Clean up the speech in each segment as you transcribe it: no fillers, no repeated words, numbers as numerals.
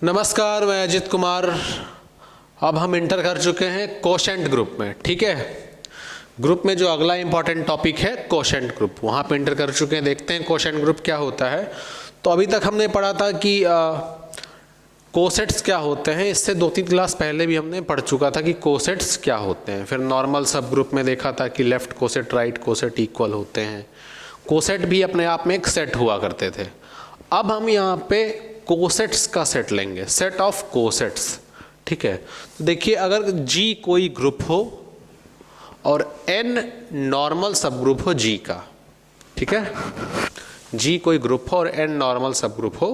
नमस्कार, मैं अजित कुमार। अब हम इंटर कर चुके हैं कोशेंट ग्रुप में। ठीक है, ग्रुप में जो अगला इंपॉर्टेंट टॉपिक है कोशेंट ग्रुप, वहाँ पे इंटर कर चुके हैं। देखते हैं कोशेंट ग्रुप क्या होता है। तो अभी तक हमने पढ़ा था कि कोसेट्स क्या होते हैं। इससे 2-3 क्लास पहले भी हमने पढ़ चुका था कि कोसेट्स क्या होते हैं। फिर नॉर्मल सब ग्रुप में देखा था कि left coset right coset equal होते हैं। कोसेट भी अपने आप में एक सेट हुआ करते थे। अब हम यहाँ पे कोसेट्स का सेट लेंगे, सेट ऑफ कोसेट्स। ठीक है, तो देखिए, अगर G कोई ग्रुप हो और N नॉर्मल सब ग्रुप हो G का, ठीक है, G कोई ग्रुप हो और N नॉर्मल सब ग्रुप हो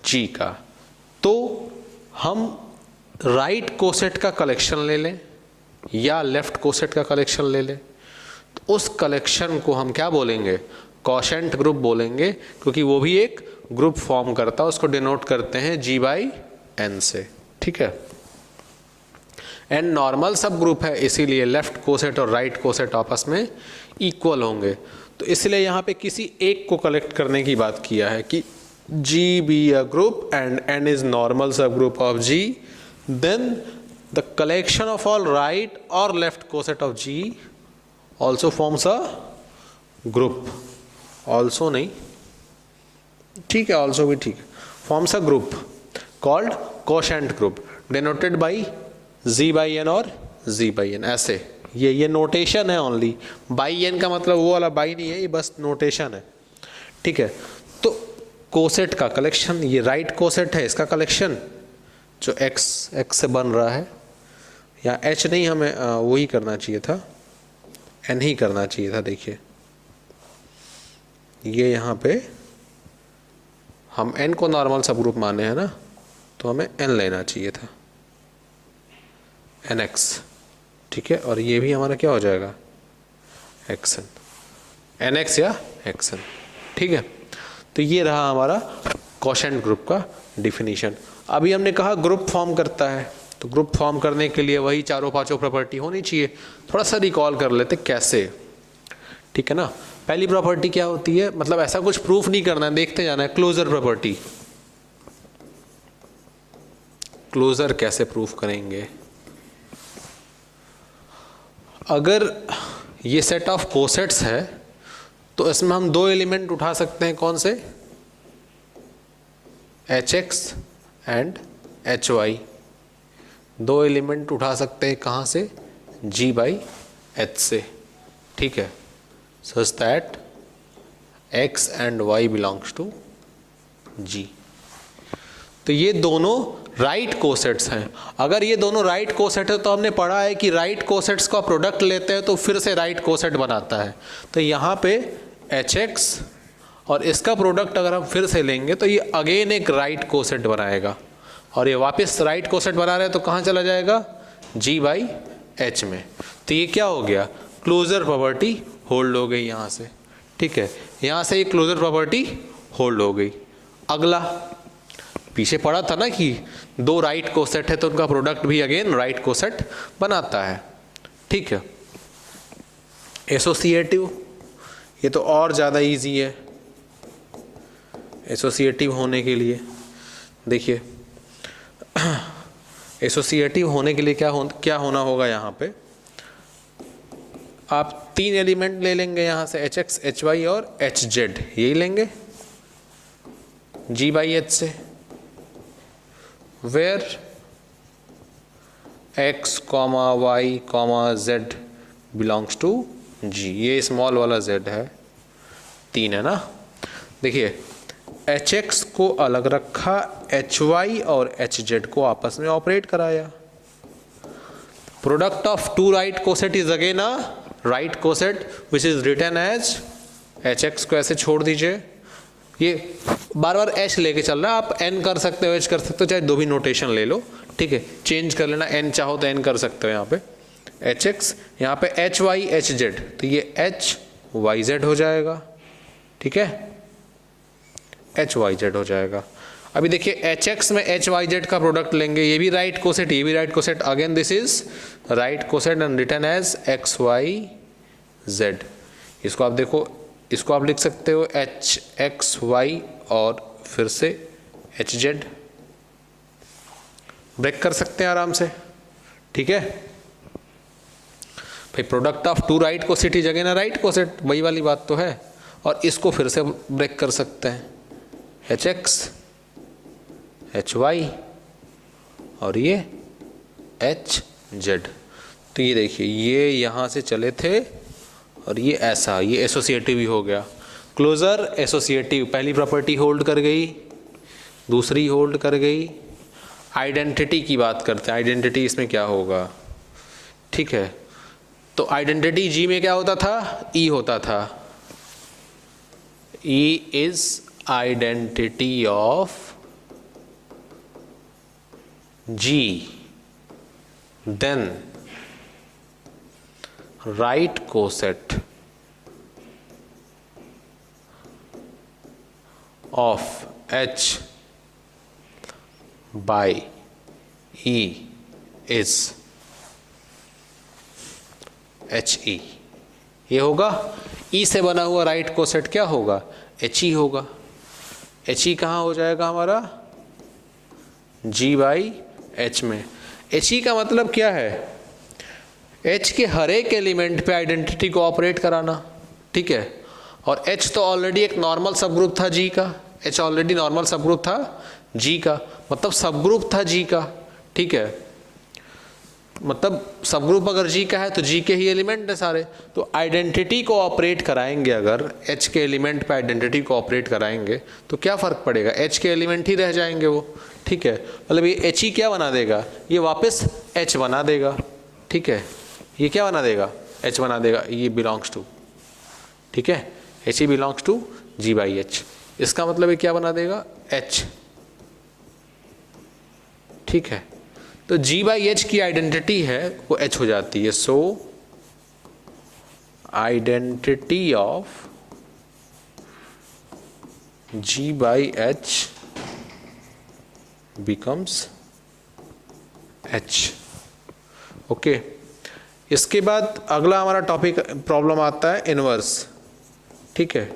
G का, तो हम राइट कोसेट का कलेक्शन ले लें या लेफ्ट कोसेट का कलेक्शन ले लें, तो उस कलेक्शन को हम क्या बोलेंगे? कोशेंट ग्रुप बोलेंगे, क्योंकि वो भी एक ग्रुप फॉर्म करता है। उसको डिनोट करते हैं G/N से। ठीक है, N नॉर्मल सब ग्रुप है, इसीलिए लेफ्ट कोसेट और राइट कोसेट आपस में इक्वल होंगे। तो इसलिए यहाँ पे किसी एक को कलेक्ट करने की बात किया है कि G be a group and N is normal subgroup of G, then the collection of all right or left coset of G also forms a group. Also नहीं, ठीक है, also भी ठीक है, forms a group called quotient group denoted by Z/N और Z/N। ऐसे ये notation है ओनली। बाई एन का मतलब वो वाला बाई नहीं है, ये बस नोटेशन है। ठीक है, तो कोसेट का कलेक्शन, ये राइट कोसेट है, इसका कलेक्शन जो x से बन रहा है, या h नहीं, हमें वही करना चाहिए था, n ही करना चाहिए था। देखिए, ये यहाँ पे हम n को नॉर्मल सब ग्रुप माने हैं ना, तो हमें n लेना चाहिए था, nx। ठीक है, और ये भी हमारा क्या हो जाएगा? xn, nx या xn। ठीक है, तो ये रहा हमारा कोशेंट ग्रुप का डिफिनीशन। अभी हमने कहा ग्रुप फॉर्म करता है, तो ग्रुप फॉर्म करने के लिए वही चारों पांचों प्रॉपर्टी होनी चाहिए। थोड़ा सा रिकॉल कर लेते कैसे। ठीक है ना, पहली प्रॉपर्टी क्या होती है, मतलब ऐसा कुछ प्रूफ नहीं करना है, देखते जाना है। क्लोजर प्रॉपर्टी, क्लोजर कैसे प्रूफ करेंगे? अगर ये सेट ऑफ कोसेट्स है तो इसमें हम 2 एलिमेंट उठा सकते हैं। कौन से? Hx and Hy। 2 एलिमेंट उठा सकते हैं कहाँ से? G/H से। ठीक है, such that x and y belongs to G। तो ये दोनों राइट कोसेट्स हैं। अगर ये दोनों राइट कोसेट है तो हमने पढ़ा है कि राइट कोसेट्स का प्रोडक्ट लेते हैं तो फिर से राइट कोसेट बनाता है। तो यहाँ पे Hx और इसका प्रोडक्ट अगर हम फिर से लेंगे तो ये अगेन एक राइट कोसेट बनाएगा, और ये वापस राइट कोसेट बना रहे हैं तो कहाँ चला जाएगा? G/H में। तो ये क्या हो गया? क्लोजर प्रॉपर्टी होल्ड हो गई यहाँ से। ठीक है, यहाँ से ये क्लोजर प्रॉपर्टी होल्ड हो गई। अगला, पीछे पढ़ा था ना कि 2 राइट कोसेट है तो उनका प्रोडक्ट भी अगेन राइट कोसेट बनाता है। ठीक है, एसोसिएटिव, ये तो और ज़्यादा इजी है एसोसिएटिव होने के लिए। देखिए, एसोसिएटिव होने के लिए क्या होना होगा? यहाँ पे आप 3 एलिमेंट ले लेंगे यहाँ से, Hx, Hy और Hz, यही लेंगे G/H से, where x, y, z belongs to G। ये स्मॉल वाला z है, 3 है ना। देखिए, Hx को अलग रखा, Hy और Hz को आपस में ऑपरेट कराया। Product of 2 right coset is again a right coset which is written as, Hx को ऐसे छोड़ दीजिए, ये बार बार H लेके चल रहा है, आप N कर सकते हो, H कर सकते हो, चाहे 2 भी नोटेशन ले लो। ठीक है, चेंज कर लेना, N चाहो तो N कर सकते हो। यहाँ पे Hx, यहाँ पे Hy Hz, तो ये Hyz हो जाएगा। ठीक है, Hyz हो जाएगा। अभी देखिए, Hx में Hyz का प्रोडक्ट लेंगे, ये भी राइट कोसेट, ये भी right coset, again this is right coset and written as XYZ। इसको आप देखो, इसको आप लिख सकते हो HXY और फिर से HZ। ब्रेक कर सकते हैं आराम से, ठीक है भाई। Product of two right coset is again a right coset, वही वाली बात तो है। और इसको फिर से ब्रेक कर सकते हैं, HX HY और ये HZ। तो ये देखिए ये यहाँ से चले थे और ये ऐसा, ये एसोसिएटिव ही हो गया। क्लोजर एसोसिएटिव, पहली प्रॉपर्टी होल्ड कर गई, दूसरी होल्ड कर गई। आइडेंटिटी की बात करते हैं, आइडेंटिटी इसमें क्या होगा, ठीक है। तो आइडेंटिटी जी में क्या होता था, ई होता था। E is identity of G, then right coset of H by E is HE। ये होगा E से बना हुआ राइट कोसेट क्या होगा, HE होगा। HE कहाँ हो जाएगा हमारा, G by H में। HE का मतलब क्या है, H के हर एक एलिमेंट पे आइडेंटिटी को ऑपरेट कराना, ठीक है। और H तो ऑलरेडी एक नॉर्मल सब ग्रुप था G का, H ऑलरेडी नॉर्मल सब ग्रुप था G का, मतलब सब ग्रुप था G का, ठीक है। मतलब सब ग्रुप अगर G का है तो G के ही एलिमेंट है सारे। तो आइडेंटिटी को ऑपरेट कराएंगे, अगर H के एलिमेंट पे आइडेंटिटी को ऑपरेट कराएंगे तो क्या फ़र्क पड़ेगा, H के एलिमेंट ही रह जाएंगे वो, ठीक है। मतलब ये H ही क्या बना देगा, ये वापस H बना देगा, ठीक है। ये क्या बना देगा, H बना देगा, ये बिलोंग्स टू, ठीक है, HE belongs to G by H। इसका मतलब ये क्या बना देगा, H, ठीक है। तो G by H की आइडेंटिटी है वो H हो जाती है। सो identity of G by H becomes H, okay. इसके बाद अगला हमारा टॉपिक प्रॉब्लम आता है इनवर्स, ठीक है।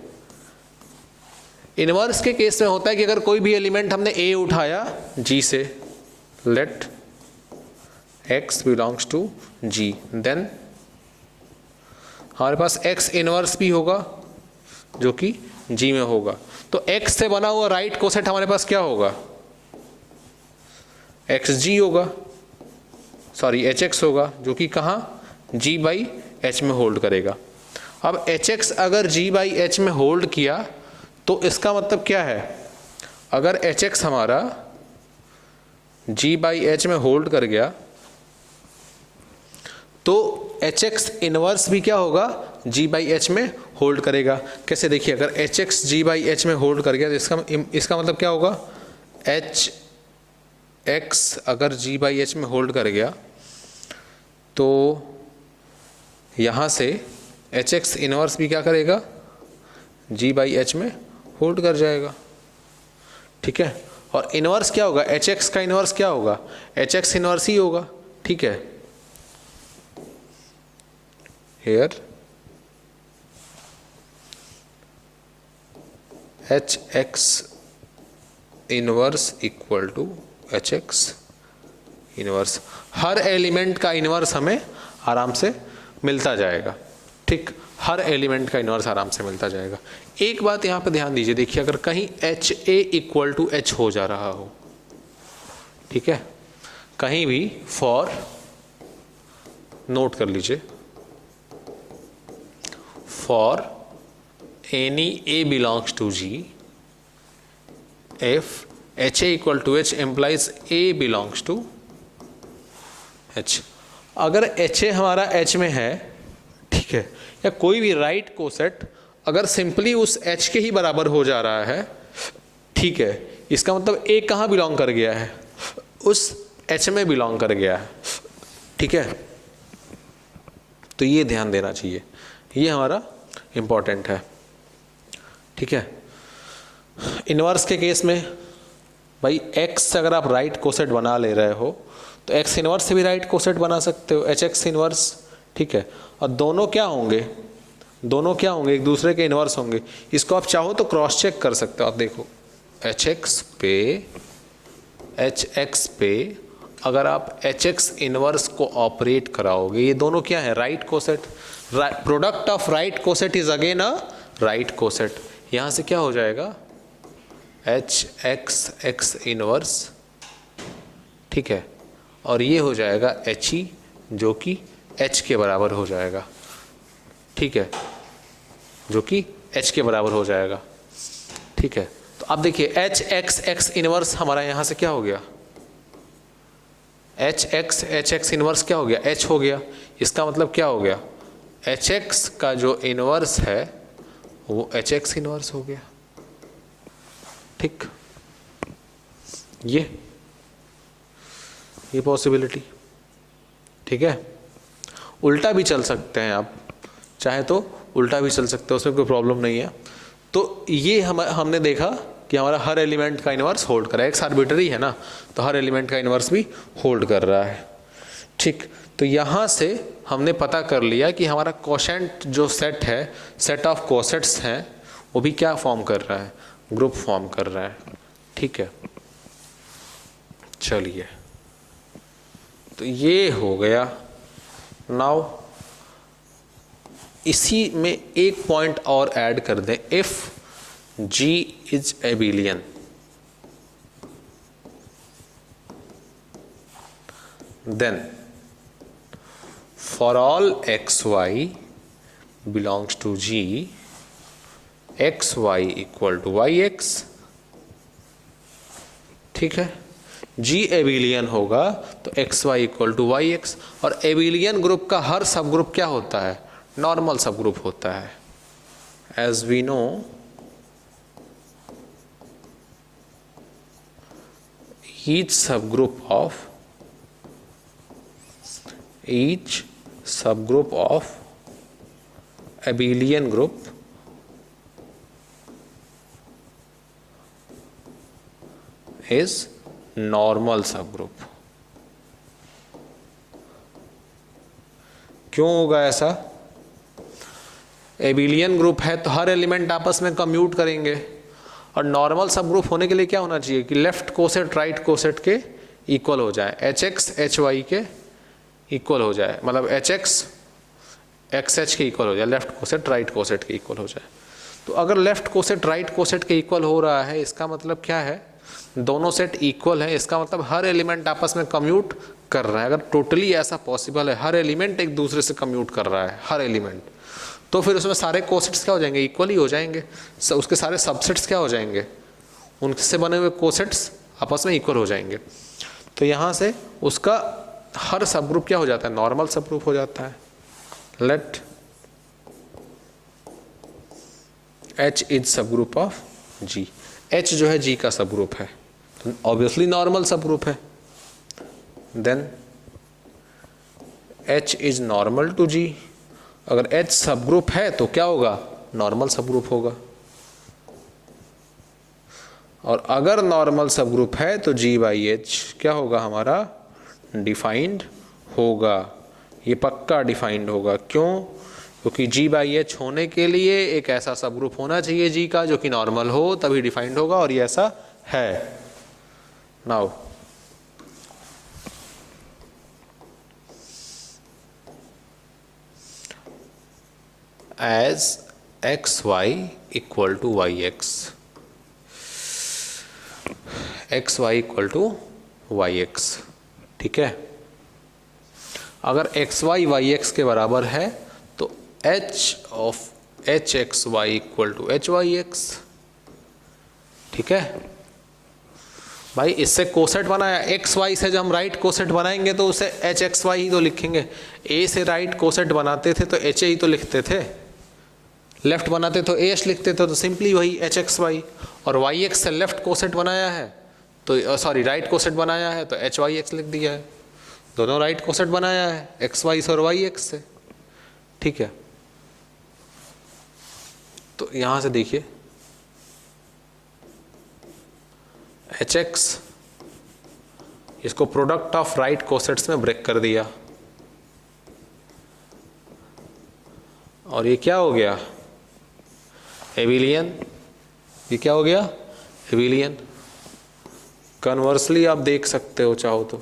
इनवर्स के केस में होता है कि अगर कोई भी एलिमेंट हमने A उठाया G से, let X belongs to G, then हमारे पास X इनवर्स भी होगा जो कि G में होगा। तो X से बना हुआ राइट कोसेट हमारे पास क्या होगा, XG होगा, सॉरी HX होगा, जो कि कहाँ G by H में होल्ड करेगा। अब HX अगर G by H में होल्ड किया तो इसका मतलब क्या है, अगर HX हमारा G by H में होल्ड कर गया तो HX इनवर्स भी क्या होगा, G by H में होल्ड करेगा। कैसे देखिए, अगर HX G by H में होल्ड कर गया तो इसका मतलब क्या होगा, HX अगर G by H में होल्ड कर गया तो यहाँ से HX इनवर्स भी क्या करेगा, G by H में होल्ड कर जाएगा, ठीक है। और इनवर्स क्या होगा, HX का इनवर्स क्या होगा, HX इनवर्स ही होगा, ठीक है। Here HX inverse equal to HX inverse. हर एलिमेंट का इनवर्स हमें आराम से मिलता जाएगा, ठीक, हर एलिमेंट का इनवर्स आराम से मिलता जाएगा। एक बात यहाँ पे ध्यान दीजिए, देखिए अगर कहीं HA इक्वल टू H हो जा रहा हो, ठीक है, कहीं भी फॉर, नोट कर लीजिए, for any A belongs to G if HA equal to H implies A belongs to H। अगर HA हमारा H में है, ठीक है, या कोई भी राइट कोसेट अगर सिंपली उस H के ही बराबर हो जा रहा है, ठीक है, इसका मतलब A कहाँ बिलोंग कर गया है, उस H में बिलोंग कर गया है, ठीक है। तो ये ध्यान देना चाहिए, ये हमारा इम्पॉर्टेंट है, ठीक है। इनवर्स के केस में भाई X से अगर आप राइट कोसेट बना ले रहे हो तो X इनवर्स से भी राइट कोसेट बना सकते हो, HX इनवर्स, ठीक है। और दोनों क्या होंगे, दोनों क्या होंगे, एक दूसरे के इनवर्स होंगे। इसको आप चाहो तो क्रॉस चेक कर सकते हो। आप देखो HX पे HX पे अगर आप एच एक्स इनवर्स को ऑपरेट कराओगे, ये दोनों क्या है, right coset, product of right coset is again a right coset. यहाँ से क्या हो जाएगा, एच एक्स एक्स इनवर्स, ठीक है, और ये हो जाएगा एच ई जो कि एच के बराबर हो जाएगा, ठीक है, जो कि एच के बराबर हो जाएगा, ठीक है। तो अब देखिए एच एक्स एक्स इनवर्स हमारा यहाँ से क्या हो गया, एच एक्स इनवर्स क्या हो गया, एच हो गया। इसका मतलब क्या हो गया, एच एक्स का जो इनवर्स है वो एच एक्स इनवर्स हो गया, ठीक। ये पॉसिबिलिटी, ठीक है। उल्टा भी चल सकते हैं आप, चाहे तो उल्टा भी चल सकते हैं, उसमें कोई प्रॉब्लम नहीं है। तो ये हमने देखा कि हमारा हर एलिमेंट का इनवर्स होल्ड कर रहा है, एक्स आर्बिट्ररी है ना, तो हर एलिमेंट का इनवर्स भी होल्ड कर रहा है, ठीक। तो यहाँ से हमने पता कर लिया कि हमारा कोशेंट जो सेट है, सेट ऑफ कोसेट्स हैं, वो भी क्या फॉर्म कर रहा है, ग्रुप फॉर्म कर रहा है, ठीक है। चलिए, तो ये हो गया। नाउ इसी में एक पॉइंट और ऐड कर दें, if G is abelian, then for all xy belongs to G, xy equal to yx, ठीक है। G एबिलियन होगा तो xy इक्वल टू yx, और एबिलियन ग्रुप का हर सब ग्रुप क्या होता है, नॉर्मल सब ग्रुप होता है। As we know, each subgroup of abelian group is normal subgroup। क्यों होगा ऐसा, एबिलियन ग्रुप है तो हर एलिमेंट आपस में कम्यूट करेंगे, और नॉर्मल सब ग्रुप होने के लिए क्या होना चाहिए कि लेफ्ट कोसेट राइट कोसेट के इक्वल हो जाए, एच एक्स एच वाई के इक्वल हो जाए, मतलब एच एक्स एक्स एच के इक्वल हो जाए, लेफ्ट कोसेट राइट कोसेट के इक्वल हो जाए। तो अगर लेफ्ट कोसेट राइट कोसेट के इक्वल हो रहा है, इसका मतलब क्या है, दोनों सेट इक्वल है, इसका मतलब हर एलिमेंट आपस में कम्यूट कर रहा है। अगर टोटली ऐसा पॉसिबल है, हर एलिमेंट एक दूसरे से कम्यूट कर रहा है, हर एलिमेंट, तो फिर उसमें सारे कोसेट्स क्या हो जाएंगे, इक्वल ही हो जाएंगे, उसके सारे सबसेट्स क्या हो जाएंगे, उनसे बने हुए कोसेट्स आपस में इक्वल हो जाएंगे। तो यहाँ से उसका हर सब ग्रुप क्या हो जाता है, नॉर्मल सब ग्रुप हो जाता है। लेट H इज सब ग्रुप ऑफ G, H जो है G का सब ग्रुप है, तो ऑब्वियसली नॉर्मल सब ग्रुप है। Then H is normal to G, अगर H सब ग्रुप है तो क्या होगा, नॉर्मल सब ग्रुप होगा, और अगर नॉर्मल सब ग्रुप है तो G बाई H क्या होगा हमारा, डिफाइंड होगा। ये पक्का डिफाइंड होगा, क्यों, क्योंकि G बाई H होने के लिए एक ऐसा सब ग्रुप होना चाहिए G का जो कि नॉर्मल हो, तभी डिफाइंड होगा, और ये ऐसा है। Now as xy equal to yx, xy equal to yx, ठीक है। अगर xy yx के बराबर है तो h of hxy equal to hyx, ठीक है भाई। इससे कोसेट बनाया, xy से जब हम राइट कोसेट बनाएंगे तो उसे hxy ही तो लिखेंगे। a से राइट कोसेट बनाते थे तो ha ही तो लिखते थे, लेफ्ट बनाते तो एच लिखते थे, तो सिंपली वही एच एक्स वाई, और वाई एक्स से लेफ्ट कोसेट बनाया है तो सॉरी राइट कोसेट बनाया है तो एच वाई एक्स लिख दिया है, दोनों राइट कोसेट बनाया है एक्स वाई से और वाई एक्स से, ठीक है। तो यहाँ से देखिए एच एक्स, इसको प्रोडक्ट ऑफ राइट कोसेट्स में ब्रेक कर दिया, और ये क्या हो गया, एबिलियन। ये क्या हो गया, एबिलियन। कन्वर्सली आप देख सकते हो चाहो तो,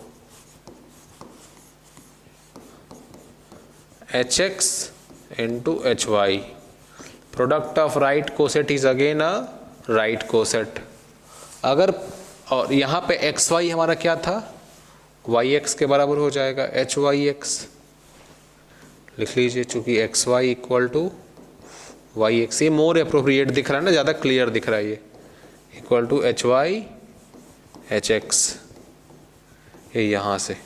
H X into H Y, product of right coset is again a right coset. अगर और यहाँ पे एक्स वाई हमारा क्या था, वाई एक्स के बराबर हो जाएगा, एच वाई एक्स लिख लीजिए, चूंकि X Y equal to Y X, ये मोर अप्रोप्रिएट दिख रहा है ना, ज़्यादा क्लियर दिख रहा है ये, equal to H Y H X, ये यहाँ से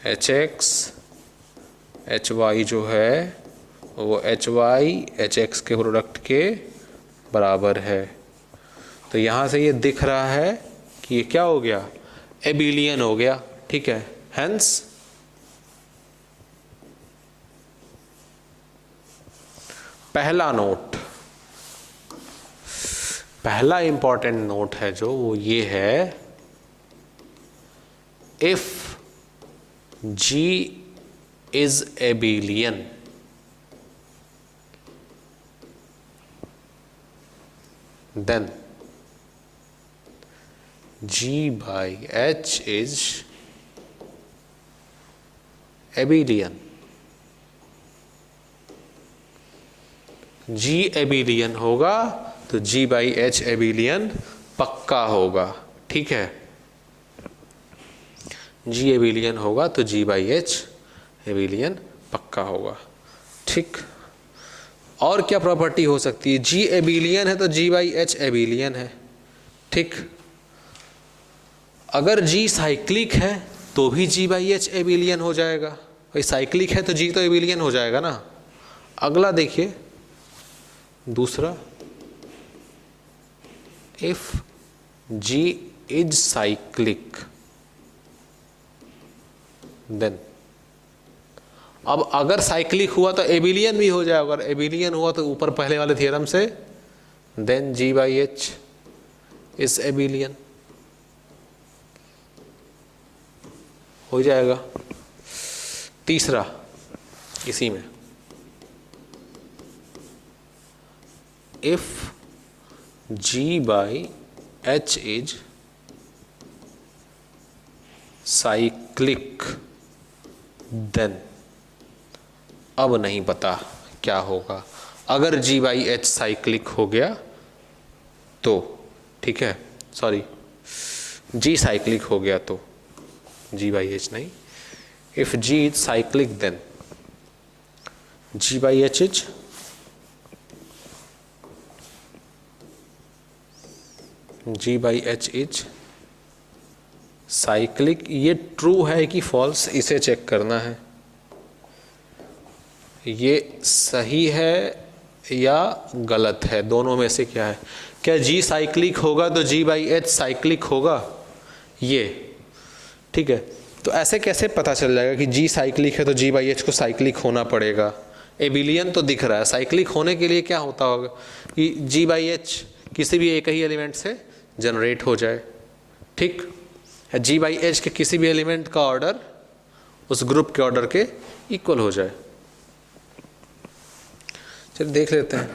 एच एक्स एच वाई जो है वो एच वाई एच एक्स के प्रोडक्ट के बराबर है। तो यहाँ से ये दिख रहा है कि ये क्या हो गया, एबिलियन हो गया, ठीक है। हेंस पहला नोट, पहला इंपॉर्टेंट नोट है जो वो ये है, if G is abelian, then G by H is abelian। G abelian होगा तो G by H abelian पक्का होगा, ठीक है। G एबिलियन होगा तो G by H एबिलियन पक्का होगा, ठीक। और क्या प्रॉपर्टी हो सकती है, G एबिलियन है तो G by H एबिलियन है, ठीक। अगर G साइक्लिक है तो भी G by H एबिलियन हो जाएगा, भाई साइक्लिक है तो G तो एबिलियन हो जाएगा ना। अगला देखिए दूसरा, if G is cyclic then, अब अगर साइक्लिक हुआ तो एबिलियन भी हो जाएगा, अगर एबिलियन हुआ तो ऊपर पहले वाले थ्योरम से then G by H is abelian हो जाएगा। तीसरा इसी में, if G by H is cyclic then, अब नहीं पता क्या होगा। अगर G by H साइक्लिक हो गया तो, ठीक है, सॉरी G साइक्लिक हो गया तो, G by H नहीं, if G is cyclic then G by H is G by H is cyclic. ये ट्रू है कि फॉल्स, इसे चेक करना है, ये सही है या गलत है, दोनों में से क्या है। क्या G साइक्लिक होगा तो G by H साइक्लिक होगा, ये ठीक है। तो ऐसे कैसे पता चल जाएगा कि G साइक्लिक है तो G by H को साइक्लिक होना पड़ेगा। एबिलियन तो दिख रहा है, साइक्लिक होने के लिए क्या होता होगा कि G by H किसी भी एक ही एलिमेंट से जनरेट हो जाए, ठीक। G by H के किसी भी एलिमेंट का ऑर्डर उस ग्रुप के ऑर्डर के इक्वल हो जाए। चलिए देख लेते हैं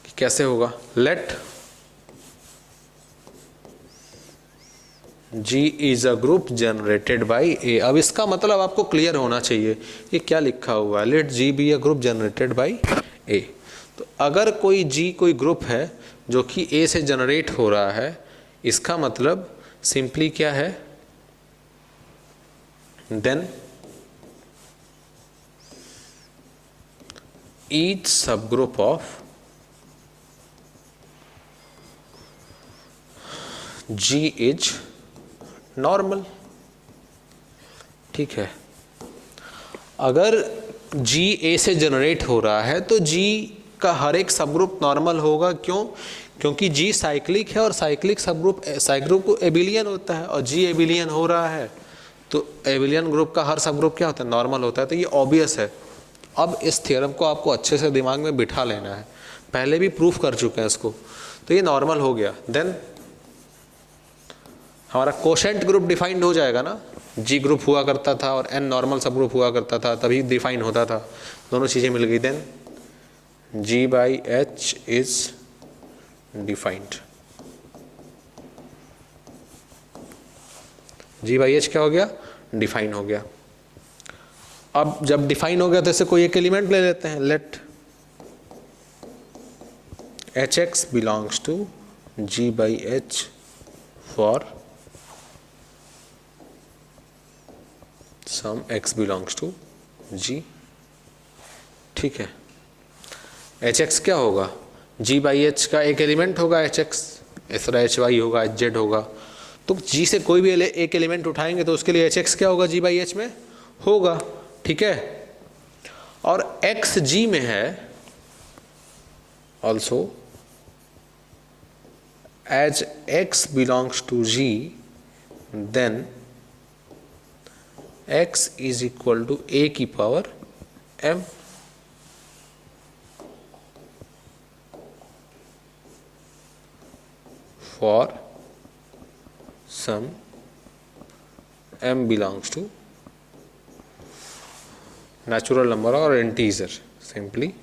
कि कैसे होगा। Let G is a group generated by A। अब इसका मतलब आपको क्लियर होना चाहिए ये क्या लिखा हुआ है, let G be a group generated by A। तो अगर कोई G कोई ग्रुप है जो कि A से जनरेट हो रहा है, इसका मतलब सिंपली क्या है, then each subgroup of G is normal, ठीक है। अगर G A से जनरेट हो रहा है तो G का हर एक सबग्रुप नॉर्मल होगा, क्यों, क्योंकि G साइक्लिक है और साइक्लिक सबग्रुप को एबिलियन होता है, और G एबिलियन हो रहा है तो एबिलियन ग्रुप का हर सबग्रुप क्या होता है, नॉर्मल होता है। तो ये ऑब्वियस है। अब इस थ्योरम को आपको अच्छे से दिमाग में बिठा लेना है, पहले भी प्रूफ कर चुके हैं इसको। तो ये नॉर्मल हो गया, देन हमारा कोशेंट ग्रुप डिफाइंड हो जाएगा ना। G ग्रुप हुआ करता था और N नॉर्मल सब ग्रुप हुआ करता था, तभी डिफाइन होता था, दोनों चीज़ें मिल गई। Then G by H is defined. G by H क्या हो गया, डिफाइन हो गया। अब जब डिफाइन हो गया तो इसे कोई एक एलिमेंट ले लेते हैं। Let Hx belongs to G by H for some x belongs to G। ठीक है, Hx क्या होगा, G by H का एक एलिमेंट होगा Hx, इस तरह Hy होगा, Hz होगा। तो G से कोई भी एक एलिमेंट उठाएंगे तो उसके लिए Hx क्या होगा, G by H में होगा। ठीक है, और x G में है also, as x belongs to G, then x is equal to a की power m। for some m belongs to natural number or integer simply।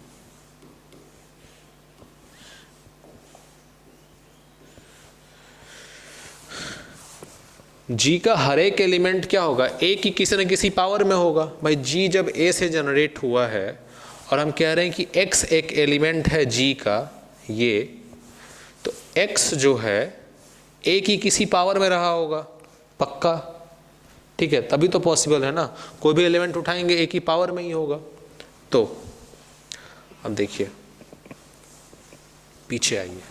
G का हर एक एलिमेंट क्या होगा, A की किसी न किसी पावर में होगा। भाई G जब A से जनरेट हुआ है और हम कह रहे हैं कि X एक एलिमेंट है G का, ये तो X जो है A की किसी पावर में रहा होगा पक्का। ठीक है, तभी तो पॉसिबल है ना, कोई भी एलिमेंट उठाएंगे A की पावर में ही होगा। तो अब देखिए, पीछे आइए,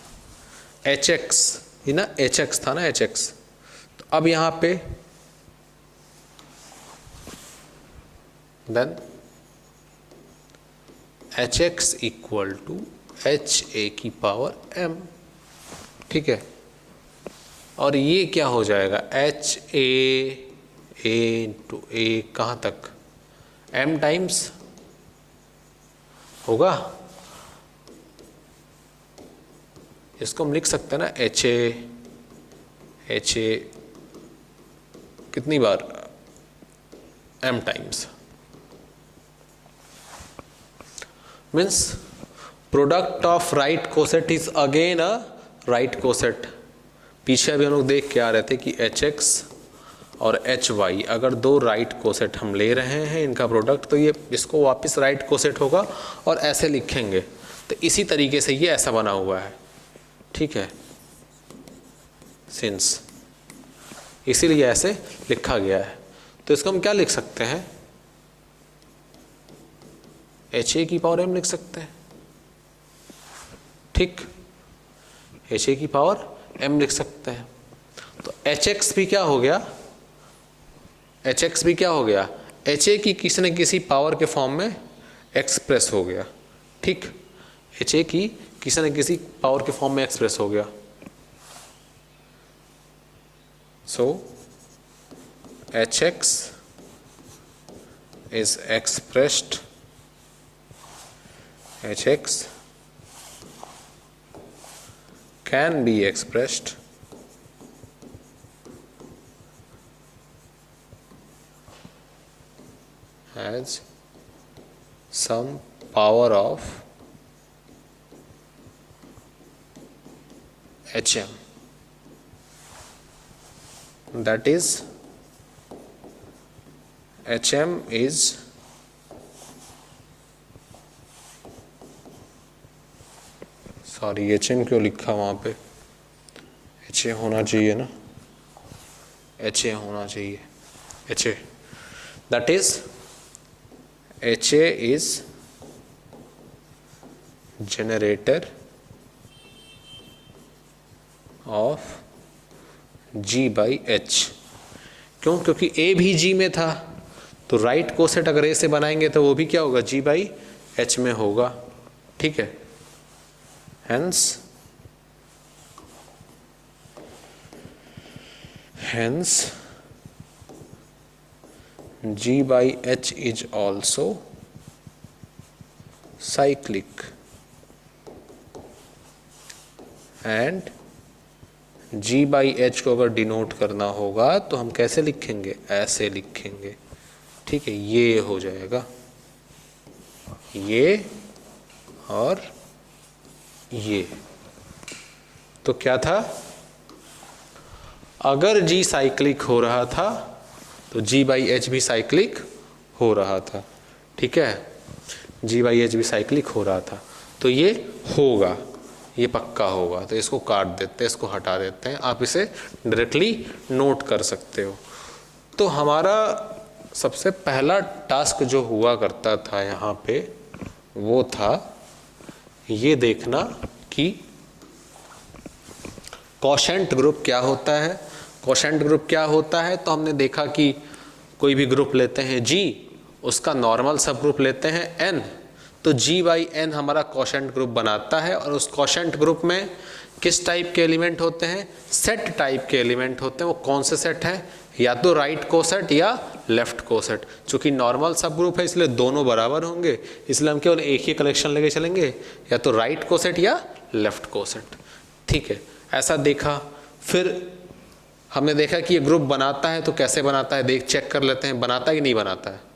Hx ये ना Hx था ना, Hx। तो अब यहां पे then Hx equal to Ha की पावर m। ठीक है, और ये क्या हो जाएगा, Ha इंटू a कहाँ तक, m टाइम्स होगा। इसको हम लिख सकते हैं ना, Ha कितनी बार, m times, means product of right coset is again a right coset. पीछे अभी हम लोग देख के आ रहे थे कि Hx और Hy अगर दो राइट कोसेट हम ले रहे हैं, इनका प्रोडक्ट, तो ये इसको वापस राइट कोसेट होगा और ऐसे लिखेंगे। तो इसी तरीके से ये ऐसा बना हुआ है। ठीक है, सिंस इसीलिए ऐसे लिखा गया है। तो इसको हम क्या लिख सकते हैं, Ha की पावर m लिख सकते हैं। ठीक, Ha की पावर m लिख सकते हैं। तो Hx भी क्या हो गया, Hx भी क्या हो गया, Ha की किसी न किसी पावर के फॉर्म में एक्सप्रेस हो गया। ठीक, Ha की किसी न किसी पावर के फॉर्म में एक्सप्रेस हो गया। सो Hx is expressed, Hx can be expressed as some power of Hm, that is Hm is sorry Hm क्यों लिखा वहाँ पे, Ha होना चाहिए ना, Ha होना चाहिए, Ha, that is Ha is generator of G by H। क्यों, क्योंकि A भी G में था, तो राइट कोसेट अगर A से बनाएंगे तो वो भी क्या होगा, G by H में होगा। ठीक है, hence G by H is also cyclic and G by H को अगर डिनोट करना होगा तो हम कैसे लिखेंगे, ऐसे लिखेंगे। ठीक है, ये हो जाएगा, ये और ये। तो क्या था, अगर G साइक्लिक हो रहा था तो G by H भी साइक्लिक हो रहा था। ठीक है, G/H भी साइक्लिक हो रहा था, तो ये होगा, ये पक्का होगा। तो इसको काट देते हैं, इसको हटा देते हैं, आप इसे डायरेक्टली नोट कर सकते हो। तो हमारा सबसे पहला टास्क जो हुआ करता था यहाँ पे वो था ये देखना कि कोशेंट ग्रुप क्या होता है। कोशेंट ग्रुप क्या होता है, तो हमने देखा कि कोई भी ग्रुप लेते हैं G, उसका नॉर्मल सब ग्रुप लेते हैं N, तो G/N हमारा कोशेंट ग्रुप बनाता है। और उस कोशेंट ग्रुप में किस टाइप के एलिमेंट होते हैं, सेट टाइप के एलिमेंट होते हैं। वो कौन से सेट हैं, या तो राइट कोसेट या लेफ्ट कोसेट। चूंकि नॉर्मल सब ग्रुप है इसलिए दोनों बराबर होंगे, इसलिए हम केवल एक ही कलेक्शन लेके चलेंगे, या तो राइट कोसेट या लेफ्ट कोसेट। ठीक है, ऐसा देखा। फिर हमने देखा कि ये ग्रुप बनाता है, तो कैसे बनाता है देख चेक कर लेते हैं, बनाता है कि नहीं बनाता है।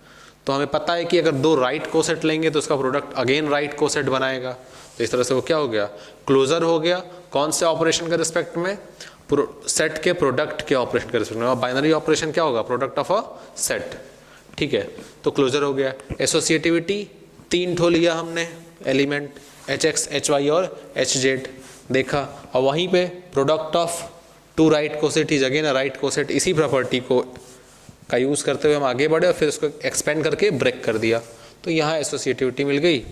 तो हमें पता है कि अगर दो राइट कोसेट लेंगे तो उसका प्रोडक्ट अगेन राइट कोसेट बनाएगा। तो इस तरह से वो क्या हो गया, क्लोजर हो गया। कौन से ऑपरेशन के रिस्पेक्ट में, सेट के प्रोडक्ट के ऑपरेशन के रिस्पेक्ट में। बाइनरी ऑपरेशन क्या होगा, प्रोडक्ट ऑफ अ सेट। ठीक है, तो क्लोजर हो गया। एसोसिएटिविटी 3 ठो लिया हमने एलिमेंट, HX, HY और HZ देखा, और वहीं पे product of 2 right coset is again a right coset. इसी प्रॉपर्टी को का यूज़ करते हुए हम आगे बढ़े और फिर उसको एक्सपेंड करके ब्रेक कर दिया, तो यहाँ एसोसिएटिविटी मिल गई।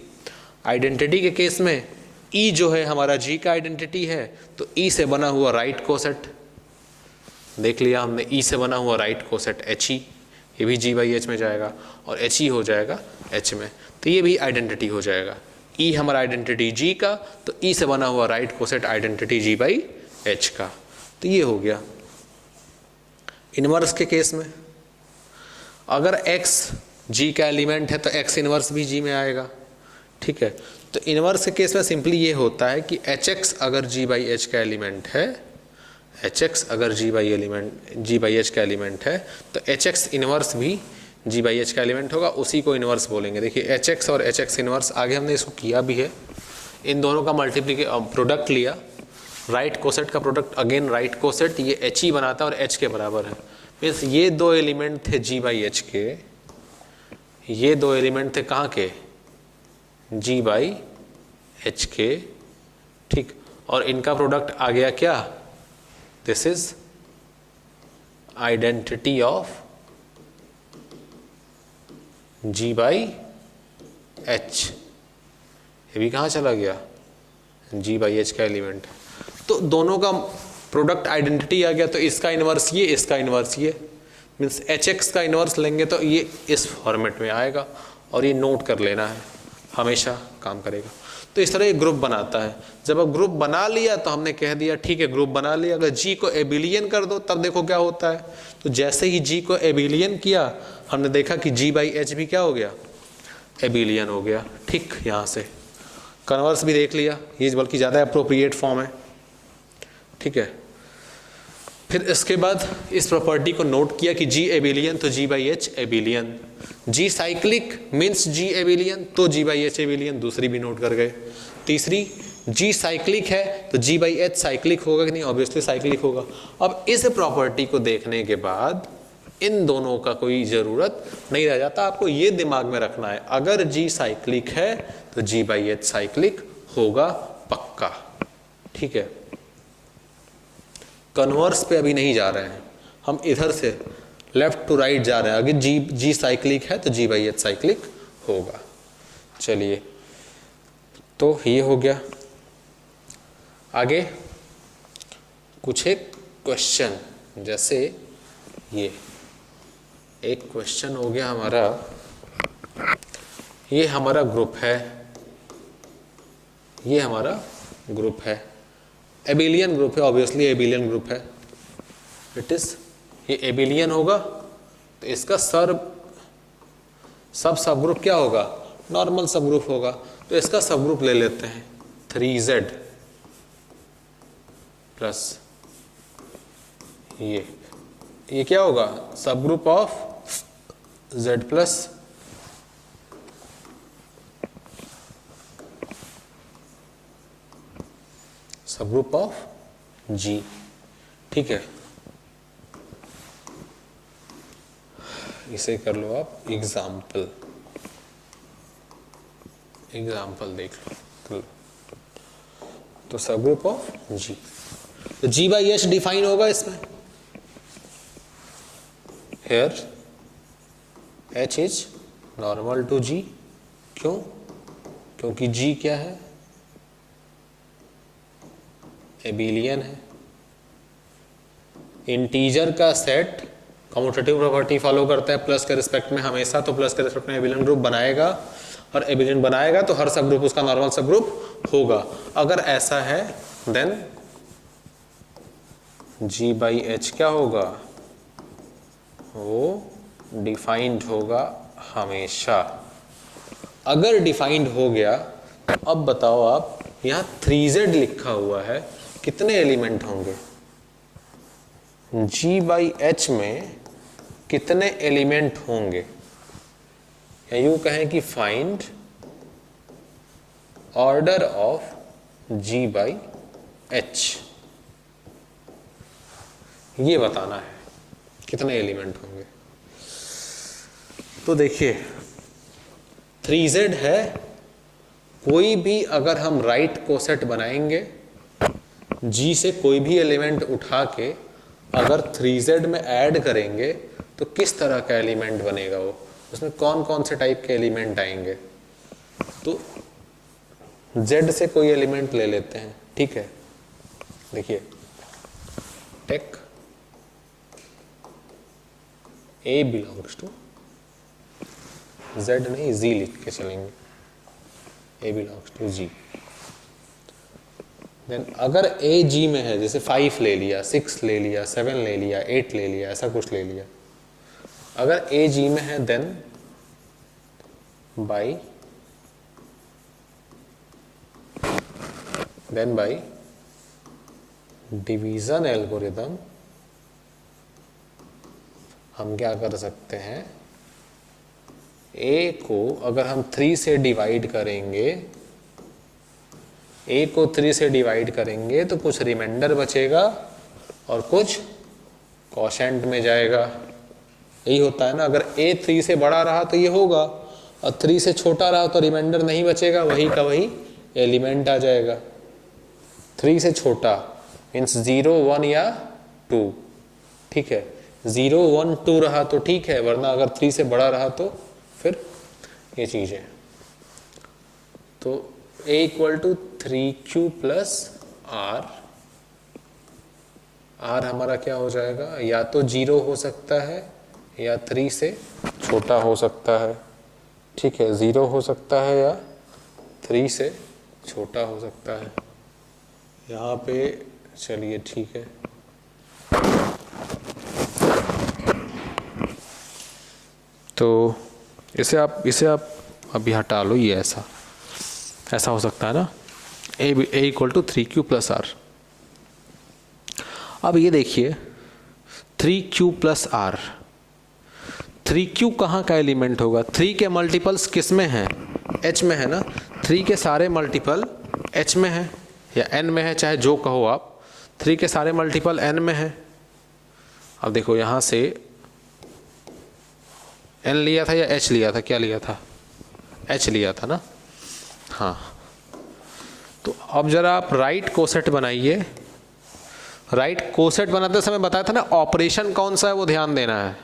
आइडेंटिटी के केस में E जो है हमारा G का आइडेंटिटी है, तो E से बना हुआ राइट कोसेट देख लिया हमने, E से बना हुआ राइट कोसेट HE, ये भी G/H में जाएगा, और HE हो जाएगा H में, तो ये भी आइडेंटिटी हो जाएगा। E हमारा आइडेंटिटी G का, तो E से बना हुआ राइट कोसेट आइडेंटिटी G/H का, तो ये हो गया। इनवर्स के केस में अगर X G का एलिमेंट है तो X इनवर्स भी G में आएगा। ठीक है, तो इनवर्स के केस में सिंपली ये होता है कि HX अगर G/H का एलिमेंट है, HX अगर G/H का एलिमेंट है, तो HX इनवर्स भी G/H का एलिमेंट होगा, उसी को इनवर्स बोलेंगे। देखिए HX और HX इनवर्स, आगे हमने इसको किया भी है। इन दोनों का प्रोडक्ट लिया, राइट कोसेट का प्रोडक्ट अगेन राइट कोसेट, ये HE बनाता है और H के बराबर है। मीन्स ये 2 एलिमेंट थे G/H के, ये 2 एलिमेंट थे कहाँ के, G/H के। ठीक, और इनका प्रोडक्ट आ गया क्या, this is identity of G/H। ये भी कहाँ चला गया, G/H का एलिमेंट। तो दोनों का प्रोडक्ट आइडेंटिटी आ गया, तो इसका इनवर्स ये, इसका इनवर्स ये। मीन्स HX का इनवर्स लेंगे तो ये इस फॉर्मेट में आएगा, और ये नोट कर लेना है, हमेशा काम करेगा। तो इस तरह ये ग्रुप बनाता है। जब अब ग्रुप बना लिया तो हमने कह दिया ठीक है ग्रुप बना लिया, अगर G को एबिलियन कर दो तब देखो क्या होता है। तो जैसे ही G को एबिलियन किया हमने देखा कि G/H भी क्या हो गया, एबिलियन हो गया। ठीक, यहाँ से कन्वर्स भी देख लिया, ये बल्कि ज़्यादा अप्रोप्रिएट फॉर्म है। ठीक है, फिर इसके बाद इस प्रॉपर्टी को नोट किया कि G एबिलियन तो G/H एबिलियन, G cyclic means G एबिलियन तो G/H एबिलियन, दूसरी भी नोट कर गए। तीसरी, G साइक्लिक है तो G/H साइक्लिक होगा कि नहीं, ऑब्वियसली साइक्लिक होगा। अब इस प्रॉपर्टी को देखने के बाद इन दोनों का कोई ज़रूरत नहीं रह जाता, आपको ये दिमाग में रखना है अगर G साइक्लिक है तो G/H साइक्लिक होगा पक्का। ठीक है, कन्वर्स पे अभी नहीं जा रहे हैं हम, इधर से लेफ्ट टू राइट जा रहे हैं। अगर G साइक्लिक है तो G/H साइक्लिक होगा। चलिए, तो ये हो गया। आगे कुछ एक क्वेश्चन, जैसे ये एक क्वेश्चन हो गया हमारा, ये हमारा ग्रुप है, ये हमारा ग्रुप है, एबिलियन ग्रुप है, ऑब्वियसली एबिलियन ग्रुप है। इट इज, ये एबिलियन होगा तो इसका सब ग्रुप क्या होगा, नॉर्मल सब ग्रुप होगा। तो इसका सब ग्रुप ले लेते हैं 3Z प्लस ये क्या होगा, सब ग्रुप ऑफ Z प्लस सब ग्रुप ऑफ G। ठीक है, इसे कर लो आप एग्जाम्पल। एग्जाम्पल देख लो। तो सब ग्रुप ऑफ जी, तो जी बाई एच डिफाइन होगा इसमें। Here H is normal to G, क्यों? क्योंकि जी क्या है? एबिलियन है। इंटीजर का सेट कम्यूटेटिव प्रॉपर्टी फॉलो करता है प्लस के रिस्पेक्ट में हमेशा, तो प्लस के रिस्पेक्ट में एबिलियन ग्रुप बनाएगा, और एबिलियन बनाएगा तो हर सब ग्रुप उसका नॉर्मल सब ग्रुप होगा। अगर ऐसा है देन जी बाई एच क्या होगा? वो डिफाइंड होगा हमेशा। अगर डिफाइंड हो गया तो अब बताओ आप, यहां 3z लिखा हुआ है, कितने एलिमेंट होंगे? जी बाई एच में कितने एलिमेंट होंगे? या यूं कहें कि find order of G by H, ये बताना है कितने एलिमेंट होंगे। तो देखिए 3z है, कोई भी अगर हम राइट कोसेट बनाएंगे, जी से कोई भी एलिमेंट उठा के अगर 3z में ऐड करेंगे तो किस तरह का एलिमेंट बनेगा? वो उसमें कौन कौन से टाइप के एलिमेंट आएंगे? तो z से कोई एलिमेंट ले लेते हैं, ठीक है। देखिए take a belongs to z, नहीं z लिख के चलेंगे, a belongs to g। Then अगर a g में है, जैसे 5 ले लिया, 6 ले लिया, 7 ले लिया, 8 ले लिया, ऐसा कुछ ले लिया, अगर a g में है देन बाई डिवीजन एल्गोरिथम हम क्या कर सकते हैं? a को अगर हम 3 से डिवाइड करेंगे, a को 3 से डिवाइड करेंगे तो कुछ रिमाइंडर बचेगा और कुछ कोशेंट में जाएगा। यही होता है ना, अगर a 3 से बड़ा रहा तो ये होगा, और 3 से छोटा रहा तो रिमाइंडर नहीं बचेगा, वही का वही एलिमेंट आ जाएगा। 3 से छोटा मीन्स 0, 1 या 2, ठीक है। 0, 1, 2 रहा तो ठीक है, वरना अगर 3 से बड़ा रहा तो फिर ये चीज है। तो a equal to 3q plus r, r हमारा क्या हो जाएगा? या तो 0 हो सकता है या 3 से छोटा हो सकता है, ठीक है। 0 हो सकता है या 3 से छोटा हो सकता है। यहाँ पे चलिए ठीक है, तो इसे आप अभी हटा लो, ये ऐसा हो सकता है ना, a equal to 3q plus r। अब ये देखिए 3q प्लस r, 3q कहाँ का एलिमेंट होगा? 3 के मल्टीपल्स किस में हैं? h में है ना। 3 के सारे मल्टीपल h में है या n में है, चाहे जो कहो आप। 3 के सारे मल्टीपल n में है। अब देखो यहाँ से n लिया था या h लिया था? क्या लिया था? h लिया था ना, हाँ। तो अब जरा आप राइट कोसेट बनाइए। राइट कोसेट बनाते समय बताया था ना, ऑपरेशन कौन सा है वो ध्यान देना है।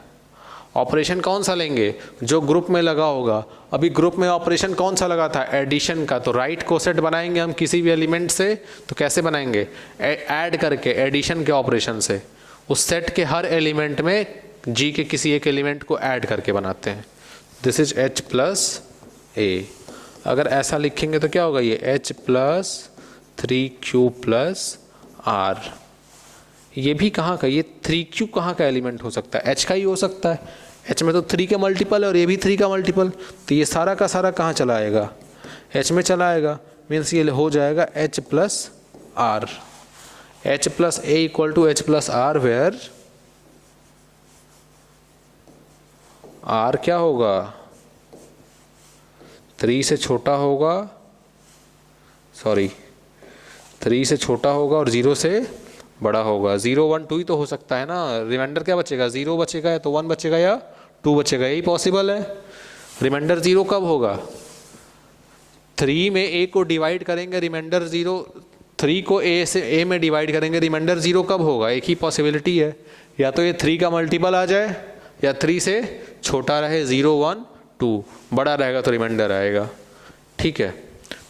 ऑपरेशन कौन सा लेंगे? जो ग्रुप में लगा होगा। अभी ग्रुप में ऑपरेशन कौन सा लगा था? एडिशन का। तो राइट कोसेट बनाएंगे हम किसी भी एलिमेंट से, तो कैसे बनाएंगे? ऐड करके, एडिशन के ऑपरेशन से। उस सेट के हर एलिमेंट में जी के किसी एक एलिमेंट को ऐड करके बनाते हैं। दिस इज h प्लस ए। अगर ऐसा लिखेंगे तो क्या होगा? ये h plus 3q plus r। ये भी कहाँ का? ये 3q कहाँ का एलिमेंट हो सकता है? h का ही हो सकता है। h में तो 3 के मल्टीपल है और ये भी 3 का मल्टीपल, तो ये सारा का सारा कहाँ चला आएगा? h में चला आएगा। मीन्स ये हो जाएगा h plus r। h plus A equal to h plus r, where r क्या होगा? 3 से छोटा होगा, 3 से छोटा होगा और 0 से बड़ा होगा। 0, 1, 2 ही तो हो सकता है ना। रिमाइंडर क्या बचेगा? 0 बचेगा या तो 1 बचेगा या 2 बचेगा, यही पॉसिबल है। रिमाइंडर 0 कब होगा? 3 में a को डिवाइड करेंगे रिमाइंडर 0, 3 को a से a में डिवाइड करेंगे रिमाइंडर 0 कब होगा? एक ही पॉसिबिलिटी है, या तो ये 3 का मल्टीपल आ जाए या 3 से छोटा रहे, 0 1 2, बड़ा रहेगा तो रिमाइंडर आएगा। ठीक है,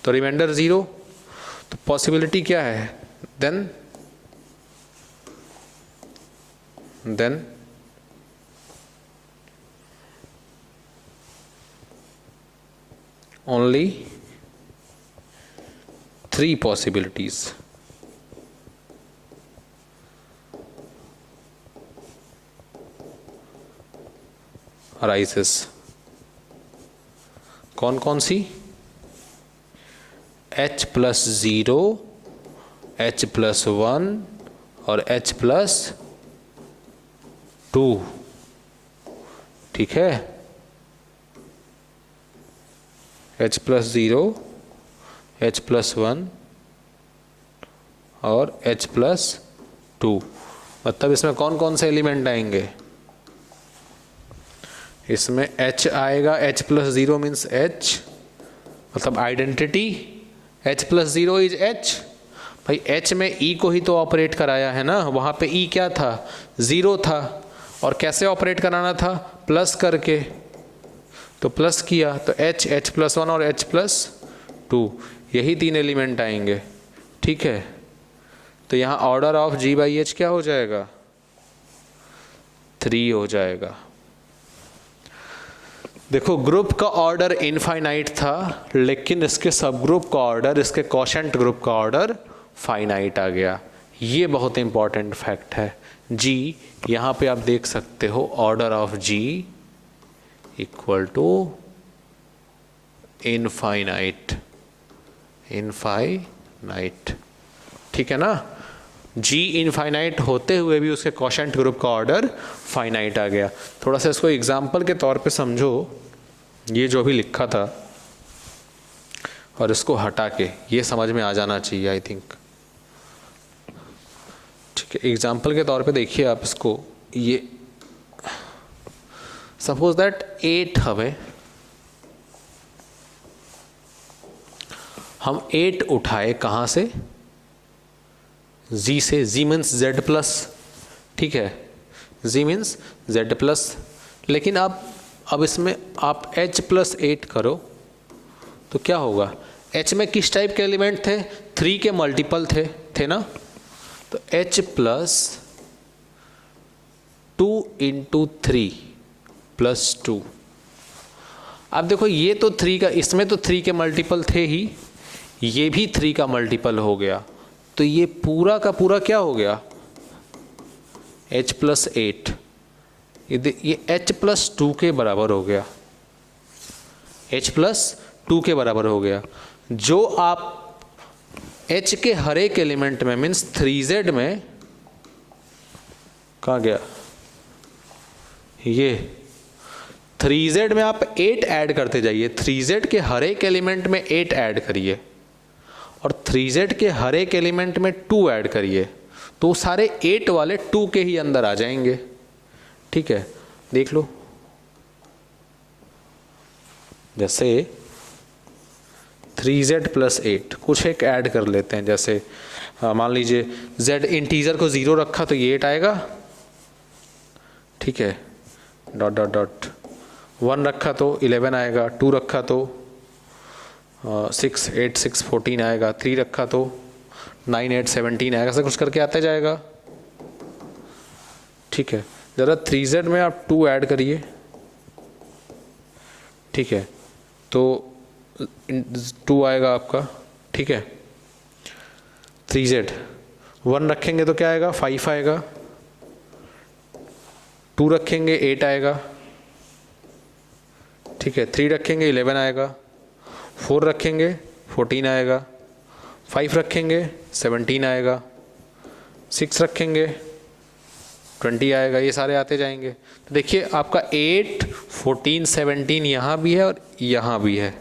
तो रिमाइंडर 0, तो पॉसिबिलिटी क्या है? Then only 3 possibilities arises। कौन कौन सी? h प्लस 0, h प्लस 1 और h प्लस 2। ठीक है, h प्लस 0, h प्लस 1 और h प्लस 2। मतलब इसमें कौन कौन से एलिमेंट आएंगे? इसमें h आएगा, h प्लस 0 मीन्स h, मतलब identity h plus 0 is h। भाई h में e को ही तो ऑपरेट कराया है ना, वहाँ पे e क्या था? 0 था, और कैसे ऑपरेट कराना था? प्लस करके, तो प्लस किया तो h, h प्लस 1 और h प्लस 2, यही 3 एलिमेंट आएंगे। ठीक है, तो यहाँ order of g by h क्या हो जाएगा? 3 हो जाएगा। देखो ग्रुप का ऑर्डर इनफाइनाइट था, लेकिन इसके सब ग्रुप का ऑर्डर, इसके कोशेंट ग्रुप का ऑर्डर फाइनाइट आ गया। ये बहुत इंपॉर्टेंट फैक्ट है। g यहाँ पे आप देख सकते हो, order of g equal to infinite, infinite. ठीक है ना, g इनफाइनाइट होते हुए भी उसके कोशेंट ग्रुप का ऑर्डर फाइनाइट आ गया। थोड़ा सा इसको एग्जाम्पल के तौर पे समझो, ये जो भी लिखा था और इसको हटा के ये समझ में आ जाना चाहिए आई थिंक। ठीक है, एग्जाम्पल के तौर पे देखिए आप इसको, ये सपोज दैट 8 हमें, हम 8 उठाए कहाँ से? z से। z मीन्स z प्लस, ठीक है, z मीन्स z प्लस। लेकिन अब इसमें आप h प्लस 8 करो तो क्या होगा? h में किस टाइप के एलिमेंट थे? 3 के मल्टीपल थे ना, तो h प्लस 2 इंटू 3 प्लस 2। अब देखो ये तो 3 का, इसमें तो 3 के मल्टीपल थे ही, ये भी 3 का मल्टीपल हो गया, तो ये पूरा का पूरा क्या हो गया? h प्लस 8, ये h प्लस 2 के बराबर हो गया, h प्लस 2 के बराबर हो गया। जो आप h के हर एक एलिमेंट में मीन्स 3z में, कहाँ गया ये 3z में, आप 8 ऐड करते जाइए, 3z के हर एक एलिमेंट में 8 ऐड करिए और 3z के हर एक एलिमेंट में 2 ऐड करिए, तो सारे 8 वाले 2 के ही अंदर आ जाएंगे। ठीक है, देख लो, जैसे 3z प्लस 8 कुछ एक ऐड कर लेते हैं, जैसे मान लीजिए z इंटीजर को 0 रखा तो ये 8 आएगा। ठीक है, डॉट डॉट डॉट 1 रखा तो 11 आएगा, 2 रखा तो 6 8 6 14 आएगा, 3 रखा तो 9 8 17 आएगा, ऐसा कुछ करके आते जाएगा। ठीक है, ज़रा 3z में आप 2 ऐड करिए। ठीक है, तो 2 आएगा आपका। ठीक है, 3z 1 रखेंगे तो क्या आएगा? 5 आएगा, 2 रखेंगे 8 आएगा। ठीक है, 3 रखेंगे 11 आएगा, 4 रखेंगे 14 आएगा, 5 रखेंगे 17 आएगा, 6 रखेंगे 20 आएगा, ये सारे आते जाएंगे। तो देखिए आपका 8 14 17 यहाँ भी है और यहाँ भी है,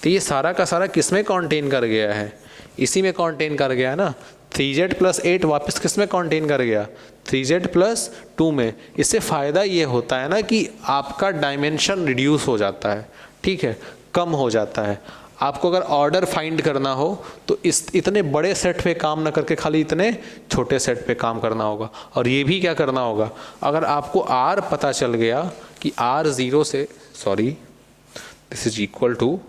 तो ये सारा का सारा किस में कॉन्टेन कर गया है? इसी में कॉन्टेन कर गया है ना। 3z प्लस 8 वापस किस में कॉन्टेन कर गया? 3z प्लस 2 में। इससे फ़ायदा ये होता है ना कि आपका डायमेंशन रिड्यूस हो जाता है, ठीक है, कम हो जाता है। आपको अगर ऑर्डर फाइंड करना हो तो इतने बड़े सेट पे काम ना करके खाली इतने छोटे सेट पे काम करना होगा। और ये भी क्या करना होगा, अगर आपको R पता चल गया कि R 0 से this is equal to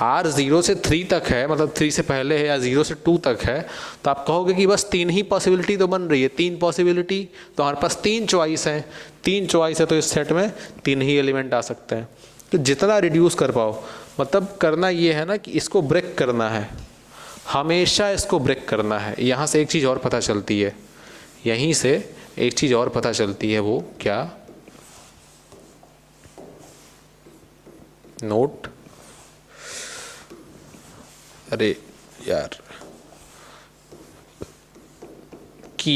R 0 से 3 तक है, मतलब 3 से पहले है या 0 से 2 तक है, तो आप कहोगे कि बस 3 ही पॉसिबिलिटी तो बन रही है, 3 पॉसिबिलिटी, तो हमारे पास 3 चॉइस हैं, 3 चॉइस है तो इस सेट में 3 ही एलिमेंट आ सकते हैं। तो जितना रिड्यूस कर पाओ, मतलब करना ये है ना कि इसको ब्रेक करना है, हमेशा इसको ब्रेक करना है। यहाँ से एक चीज़ और पता चलती है, यहीं से एक चीज़ और पता चलती है, वो क्या, नोट, अरे यार, कि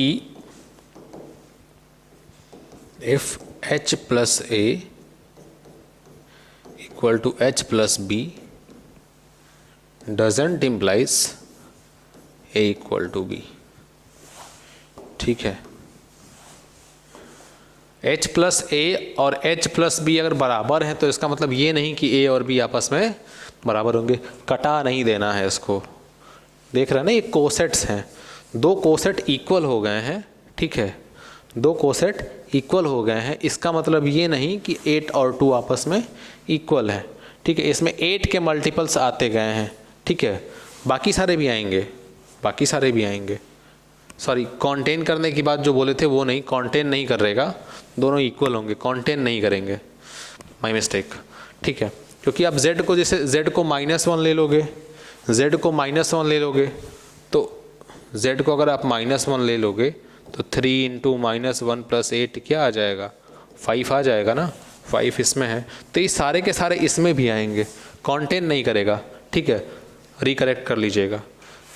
if H plus A equal to H plus B doesn't implies A equal to B। ठीक है, H प्लस A और H प्लस B अगर बराबर है तो इसका मतलब ये नहीं कि A और B आपस में बराबर होंगे, कटा नहीं देना है इसको। देख रहे हैं ना, ये कोसेट्स हैं, 2 कोसेट इक्वल हो गए हैं। ठीक है, 2 कोसेट इक्वल हो गए हैं, इसका मतलब ये नहीं कि 8 और 2 आपस में इक्वल है। ठीक है, इसमें 8 के मल्टीपल्स आते गए हैं। ठीक है, बाकी सारे भी आएंगे, बाकी सारे भी आएंगे। सॉरी, कॉन्टेन करने की बात जो बोले थे वो नहीं, कॉन्टेन नहीं करेगा, दोनों इक्वल होंगे, कॉन्टेन नहीं करेंगे, माई मिस्टेक। ठीक है, क्योंकि आप z को, जैसे z को -1 ले लोगे, z को -1 ले लोगे, तो z को अगर आप -1 ले लोगे तो 3 इंटू -1 + 8 क्या आ जाएगा, 5 आ जाएगा ना, 5 इसमें है, तो ये सारे के सारे इसमें भी आएंगे, कॉन्टेन नहीं करेगा। ठीक है, रिकरेक्ट कर लीजिएगा,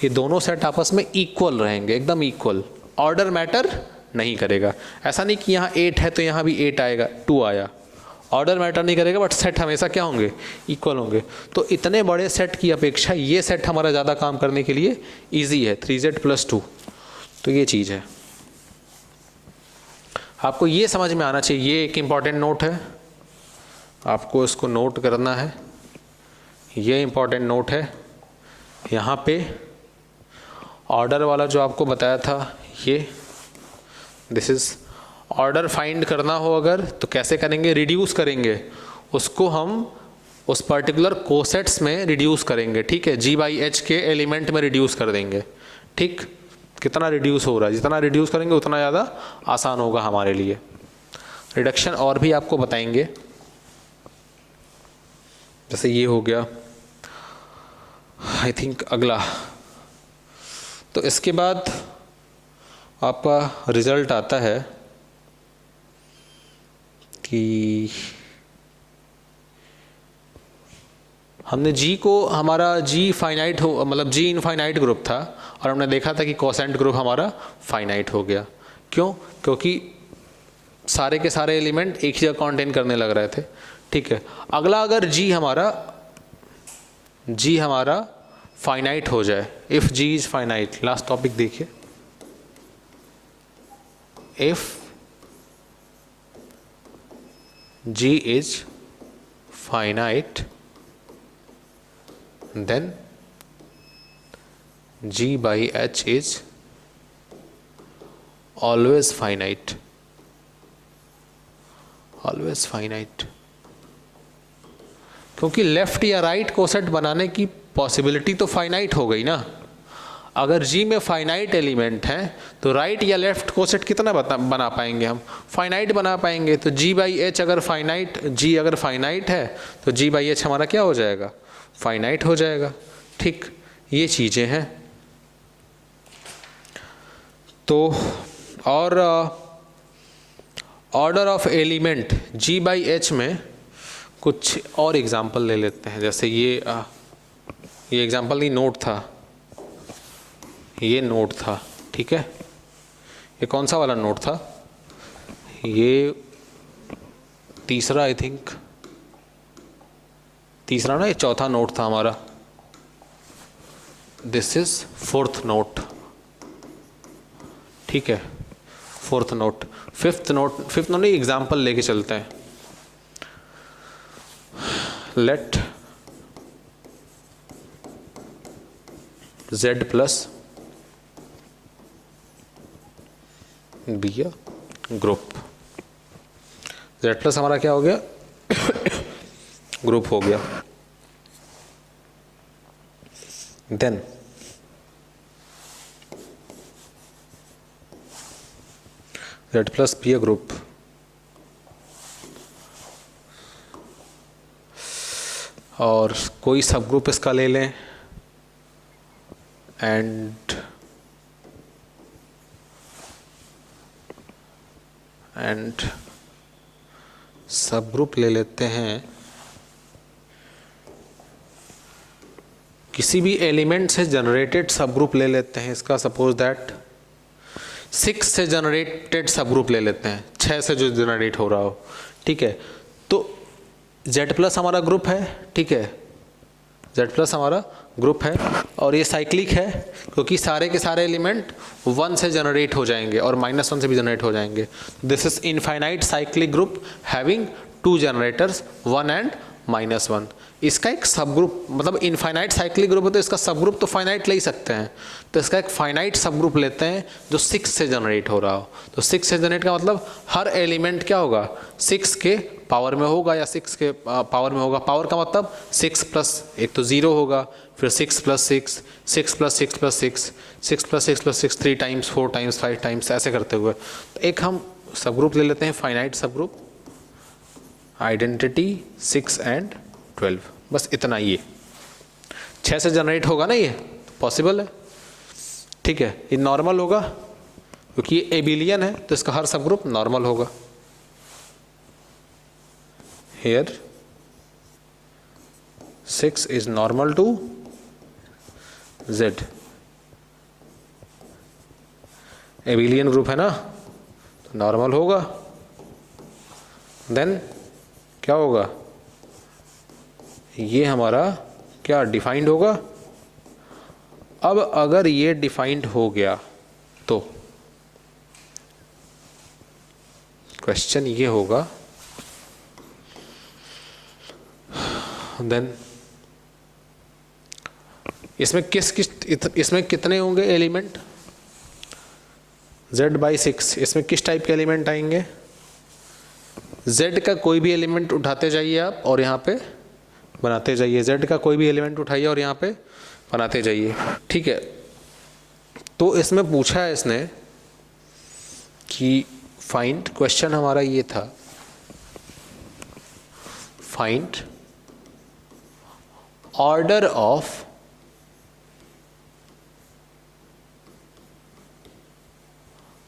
ये दोनों सेट आपस में इक्वल रहेंगे, एकदम इक्वल, ऑर्डर मैटर नहीं करेगा। ऐसा नहीं कि यहाँ 8 है तो यहाँ भी 8 आएगा, 2 आया, ऑर्डर मैटर नहीं करेगा, बट सेट हमेशा क्या होंगे, इक्वल होंगे। तो इतने बड़े सेट की अपेक्षा ये सेट हमारा ज़्यादा काम करने के लिए इजी है, 3z + 2। तो ये चीज़ है, आपको ये समझ में आना चाहिए। ये एक इम्पॉर्टेंट नोट है, आपको इसको नोट करना है, ये इम्पॉर्टेंट नोट है। यहाँ पे ऑर्डर वाला जो आपको बताया था, ये दिस इज़ ऑर्डर फाइंड करना हो अगर तो कैसे करेंगे, रिड्यूस करेंगे उसको, हम उस पर्टिकुलर कोसेट्स में रिड्यूस करेंगे। ठीक है, G/H के एलिमेंट में रिड्यूस कर देंगे। ठीक, कितना रिड्यूस हो रहा है, जितना रिड्यूस करेंगे उतना ज़्यादा आसान होगा हमारे लिए। रिडक्शन और भी आपको बताएंगे, जैसे ये हो गया आई थिंक अगला। तो इसके बाद आपका रिजल्ट आता है कि हमने G को, हमारा G फाइनाइट हो, मतलब G इनफाइनाइट ग्रुप था और हमने देखा था कि कोसेंट ग्रुप हमारा फाइनाइट हो गया। क्यों? क्योंकि सारे के सारे एलिमेंट एक ही जगह कॉन्टेन करने लग रहे थे। ठीक है, अगला अगर G हमारा फाइनाइट हो जाए, if G is finite, last topic देखिए, if G is finite, then G/H is always finite, always finite। क्योंकि लेफ्ट या राइट कोसेट बनाने की पॉसिबिलिटी तो फाइनाइट हो गई ना। अगर G में फाइनाइट एलिमेंट हैं तो राइट या लेफ्ट कोसेट कितना बना पाएंगे हम, फाइनाइट बना पाएंगे। तो G/H अगर फाइनाइट, G अगर फाइनाइट है तो G/H हमारा क्या हो जाएगा, फाइनाइट हो जाएगा। ठीक, ये चीज़ें हैं। तो और ऑर्डर ऑफ एलिमेंट G/H में कुछ और एग्जाम्पल ले लेते हैं। जैसे ये एग्जाम्पल नहीं, नोट था, ये नोट था। ठीक है, ये कौन सा वाला नोट था, ये तीसरा, आई थिंक तीसरा ना, ये चौथा नोट था हमारा। This is 4th note. ठीक है, 4th नोट। 5th नोट नहीं, एग्जाम्पल लेके चलते हैं। Let Z plus be a group. Z plus हमारा क्या हो गया? ग्रुप हो गया। Then Z plus be a group, और कोई सब ग्रुप इसका ले लें एंड सब ग्रुप ले लेते हैं किसी भी एलिमेंट से जनरेटेड सब ग्रुप ले लेते हैं इसका। सपोज दैट 6 से जनरेटेड सब ग्रुप ले लेते हैं, 6 से जो जनरेट हो रहा हो, ठीक है। तो Z प्लस हमारा ग्रुप है, ठीक है, Z प्लस हमारा ग्रुप है और ये साइक्लिक है क्योंकि सारे के सारे एलिमेंट 1 से जनरेट हो जाएंगे और -1 से भी जनरेट हो जाएंगे। This is infinite cyclic group having 2 generators 1 and -1। इसका एक सब ग्रुप, मतलब इनफाइनाइट साइक्लिक ग्रुप है तो इसका सब ग्रुप तो फाइनाइट ले ही सकते हैं, तो इसका एक फाइनाइट सब ग्रुप लेते हैं जो 6 से जनरेट हो रहा हो। तो 6 से जनरेट का मतलब हर एलिमेंट क्या होगा? 6 के पावर में होगा या 6 के पावर में होगा। पावर का मतलब 6 प्लस एक तो 0 होगा, फिर 6 plus 6, 6 plus 6 plus 6, 6 plus 6 plus 6, 3 times 4 times 5 times ऐसे करते हुए। तो एक हम सब ग्रुप ले लेते हैं फाइनाइट सब ग्रुप, आइडेंटिटी 6 एंड 12, बस इतना ही है। 6 से जनरेट होगा ना, ये पॉसिबल है, ठीक है। ये नॉर्मल होगा क्योंकि ये एबिलियन है तो इसका हर सब ग्रुप नॉर्मल होगा। Here 6 is normal to Z, abelian group है ना तो नॉर्मल होगा। देन क्या होगा? ये हमारा क्या डिफाइंड होगा। अब अगर ये डिफाइंड हो गया तो क्वेश्चन ये होगा, देन इसमें इसमें कितने होंगे एलिमेंट? Z/6, इसमें किस टाइप के एलिमेंट आएंगे? Z का कोई भी एलिमेंट उठाते जाइए आप और यहाँ पे बनाते जाइए। Z का कोई भी एलिमेंट उठाइए और यहाँ पे बनाते जाइए, ठीक है। तो इसमें पूछा है इसने कि फाइंड, क्वेश्चन हमारा ये था, find order of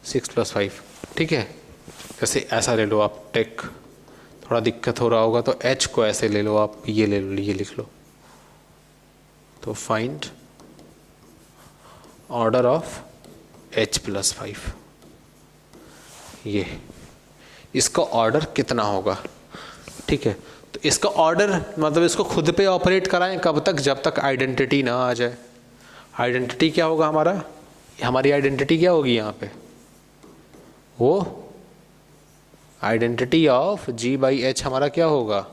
six plus 5, ठीक है। जैसे ऐसा ले लो आप, टेक थोड़ा दिक्कत हो रहा होगा तो H को ऐसे ले लो आप, ये ले लो, ये लिख लो। तो find order of H plus 5, ये इसका ऑर्डर कितना होगा, ठीक है। तो इसका ऑर्डर मतलब इसको खुद पे ऑपरेट कराएं कब तक? जब तक आइडेंटिटी ना आ जाए। आइडेंटिटी क्या होगा हमारा? हमारी आइडेंटिटी क्या होगी यहाँ पे? वो आइडेंटिटी ऑफ G/H हमारा क्या होगा?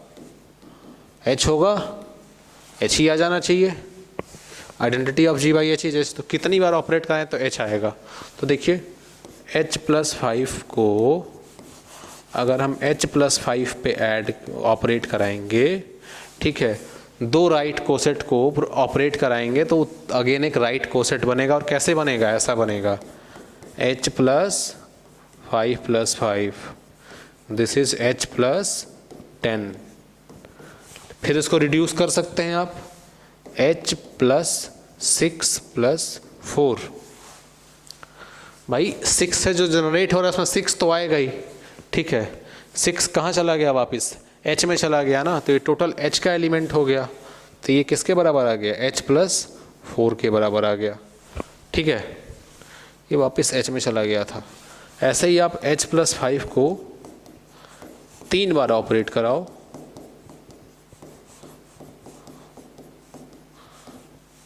H होगा, H ही आ जाना चाहिए। आइडेंटिटी ऑफ G/H ही, जैसे तो कितनी बार ऑपरेट कराएं तो H आएगा। तो देखिए H प्लस 5 को अगर हम H प्लस 5 पे ऐड ऑपरेट कराएंगे, ठीक है, 2 राइट कोसेट को ऑपरेट कराएंगे तो अगेन एक राइट कोसेट बनेगा। और कैसे बनेगा? ऐसा बनेगा H plus 5 plus 5, this is H plus 10। फिर इसको रिड्यूस कर सकते हैं आप, H प्लस 6 प्लस 4। भाई 6 से जो जनरेट हो रहा है उसमें 6 तो आएगा ही, ठीक है। 6 कहाँ चला गया? वापस H में चला गया ना, तो ये टोटल H का एलिमेंट हो गया। तो ये किसके बराबर आ गया? H प्लस 4 के बराबर आ गया, ठीक है। ये वापस H में चला गया था। ऐसे ही आप H प्लस 5 को 3 बार ऑपरेट कराओ,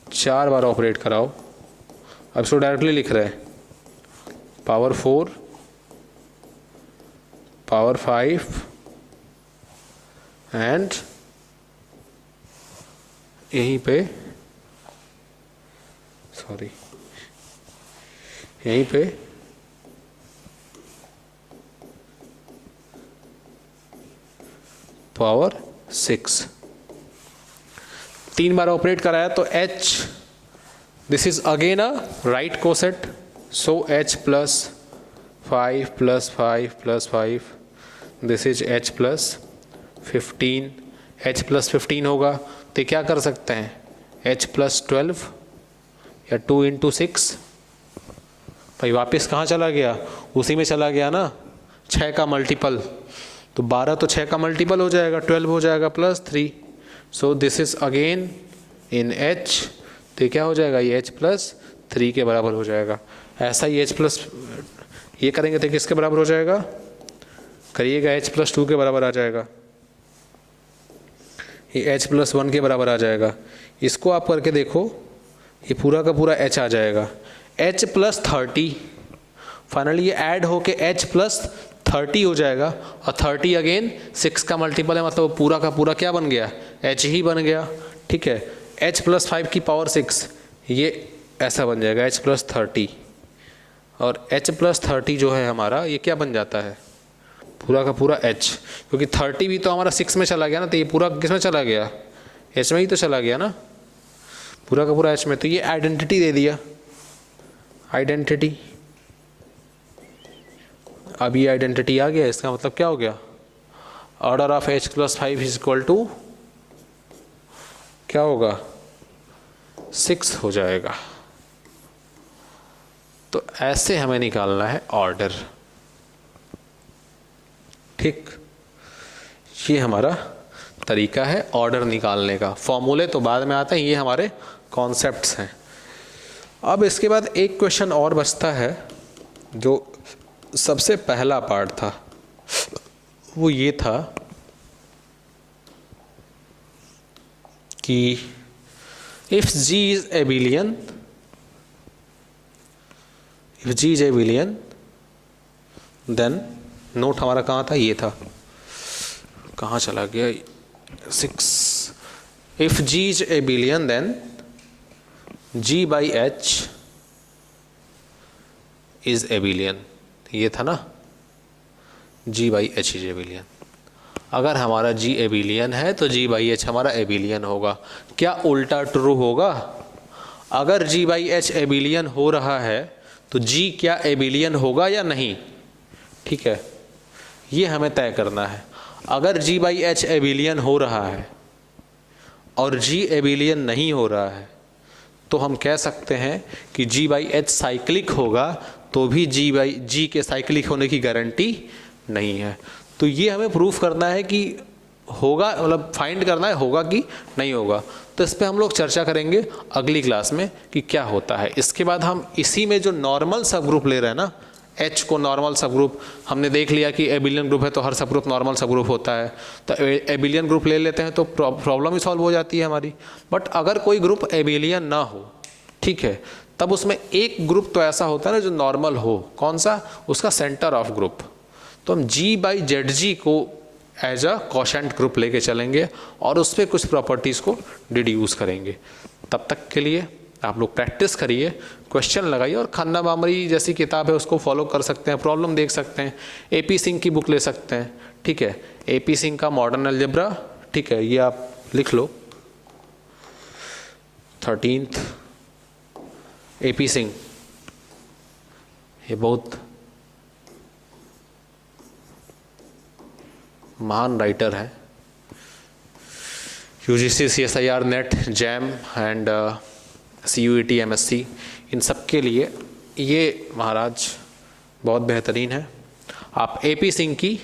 चार बार ऑपरेट कराओ। अब इसको डायरेक्टली लिख रहे हैं, पावर 4, पावर 5 एंड यहीं पे सॉरी, यहीं पे पावर 6 3 बार ऑपरेट कराया तो h, this is again a right coset, so h plus 5 plus 5 plus 5, this is h plus 15, h plus 15 होगा तो क्या कर सकते हैं h प्लस 12 या 2 इंटू 6, भाई वापस कहाँ चला गया, उसी में चला गया ना, 6 का मल्टीपल, तो 12 तो 6 का मल्टीपल हो जाएगा, 12 हो जाएगा plus 3, so this is again in h, तो क्या हो जाएगा ये h प्लस 3 के बराबर हो जाएगा। ऐसा ही h प्लस ये करेंगे तो किसके बराबर हो जाएगा, करिएगा h प्लस 2 के बराबर आ जाएगा, ये h प्लस 1 के बराबर आ जाएगा। इसको आप करके देखो, ये पूरा का पूरा h आ जाएगा, h प्लस 30, फाइनली ये ऐड होके h प्लस 30 हो जाएगा, और 30 अगेन 6 का मल्टीपल है, मतलब पूरा का पूरा क्या बन गया, h ही बन गया। ठीक है, h प्लस 5 की पावर 6, ये ऐसा बन जाएगा h प्लस 30, और h प्लस 30 जो है हमारा ये क्या बन जाता है, पूरा का पूरा h, क्योंकि 30 भी तो हमारा 6 में चला गया ना, तो ये पूरा किस में चला गया, h में ही तो चला गया ना, पूरा का पूरा h में, तो ये आइडेंटिटी दे दिया, आइडेंटिटी। अब ये आइडेंटिटी आ गया, इसका मतलब क्या हो गया, order of h plus 5 is equal to क्या होगा, 6 हो जाएगा। तो ऐसे हमें निकालना है ऑर्डर। ठीक, ये हमारा तरीका है ऑर्डर निकालने का। फॉर्मूले तो बाद में आते हैं, ये हमारे कॉन्सेप्ट्स हैं। अब इसके बाद एक क्वेश्चन और बचता है, जो सबसे पहला पार्ट था, वो ये था कि if G is abelian, if G is abelian then, note हमारा कहाँ था, ये था, कहाँ चला गया 6, if G is abelian then G by H is abelian, ये था ना, G by H is abelian. अगर हमारा G एबिलियन है तो G बाई H हमारा एबिलियन होगा। क्या उल्टा ट्रू होगा, अगर G बाई H एबिलियन हो रहा है तो G क्या एबिलियन होगा या नहीं, ठीक है, ये हमें तय करना है। अगर G बाई H एबिलियन हो रहा है और G एबिलियन नहीं हो रहा है, तो हम कह सकते हैं कि G बाई H साइक्लिक होगा, तो भी G के साइक्लिक होने की गारंटी नहीं है। तो ये हमें प्रूफ करना है कि होगा, मतलब फाइंड करना है होगा कि नहीं होगा। तो इस पर हम लोग चर्चा करेंगे अगली क्लास में कि क्या होता है। इसके बाद हम इसी में जो नॉर्मल सब ग्रुप ले रहे हैं ना, H को नॉर्मल सब ग्रुप, हमने देख लिया कि एबिलियन ग्रुप है तो हर सब ग्रुप नॉर्मल सब ग्रुप होता है, तो एबिलियन ग्रुप ले लेते हैं तो प्रॉब्लम ही सॉल्व हो जाती है हमारी। बट अगर कोई ग्रुप एबिलियन ना हो, ठीक है, तब उसमें एक ग्रुप तो ऐसा होता है ना जो नॉर्मल हो, कौन सा, उसका सेंटर ऑफ ग्रुप। तो हम G बाई ZG को एज अ कोशेंट ग्रुप लेके चलेंगे और उस पर कुछ प्रॉपर्टीज़ को डिड्यूस करेंगे। तब तक के लिए आप लोग प्रैक्टिस करिए, क्वेश्चन लगाइए, और खन्ना बामरी जैसी किताब है उसको फॉलो कर सकते हैं, प्रॉब्लम देख सकते हैं, AP सिंह की बुक ले सकते हैं, ठीक है, AP सिंह का मॉडर्न अलजेब्रा, ठीक है, ये आप लिख लो, 13th AP सिंह, ये बहुत महान राइटर है। UGC CSIR net jam and CUET MSc, इन सब के लिए ये महाराज बहुत बेहतरीन है। आप AP सिंह की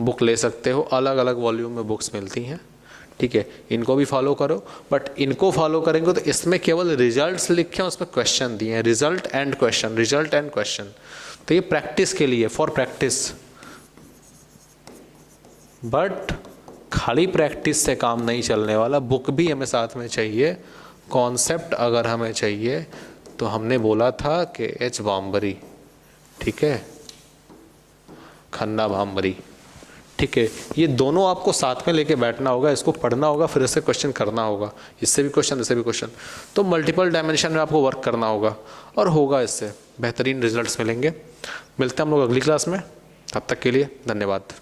बुक ले सकते हो, अलग अलग वॉल्यूम में बुक्स मिलती हैं, ठीक है, इनको भी फॉलो करो। बट इनको फॉलो करेंगे तो इसमें केवल रिजल्ट्स लिखे हैं, उसमें क्वेश्चन दिए हैं, result and question, result and question. तो ये प्रैक्टिस के लिए, फॉर प्रैक्टिस। बट खाली प्रैक्टिस से काम नहीं चलने वाला, बुक भी हमें साथ में चाहिए, कॉन्सेप्ट अगर हमें चाहिए तो हमने बोला था कि H भांबरी, ठीक है, खन्ना भांबरी, ठीक है, ये दोनों आपको साथ में लेके बैठना होगा, इसको पढ़ना होगा, फिर इससे क्वेश्चन करना होगा, इससे भी क्वेश्चन, इससे भी क्वेश्चन, तो मल्टीपल डायमेंशन में आपको वर्क करना होगा और होगा, इससे बेहतरीन रिजल्ट्स मिलेंगे। मिलते हैं हम लोग अगली क्लास में, तब तक के लिए धन्यवाद।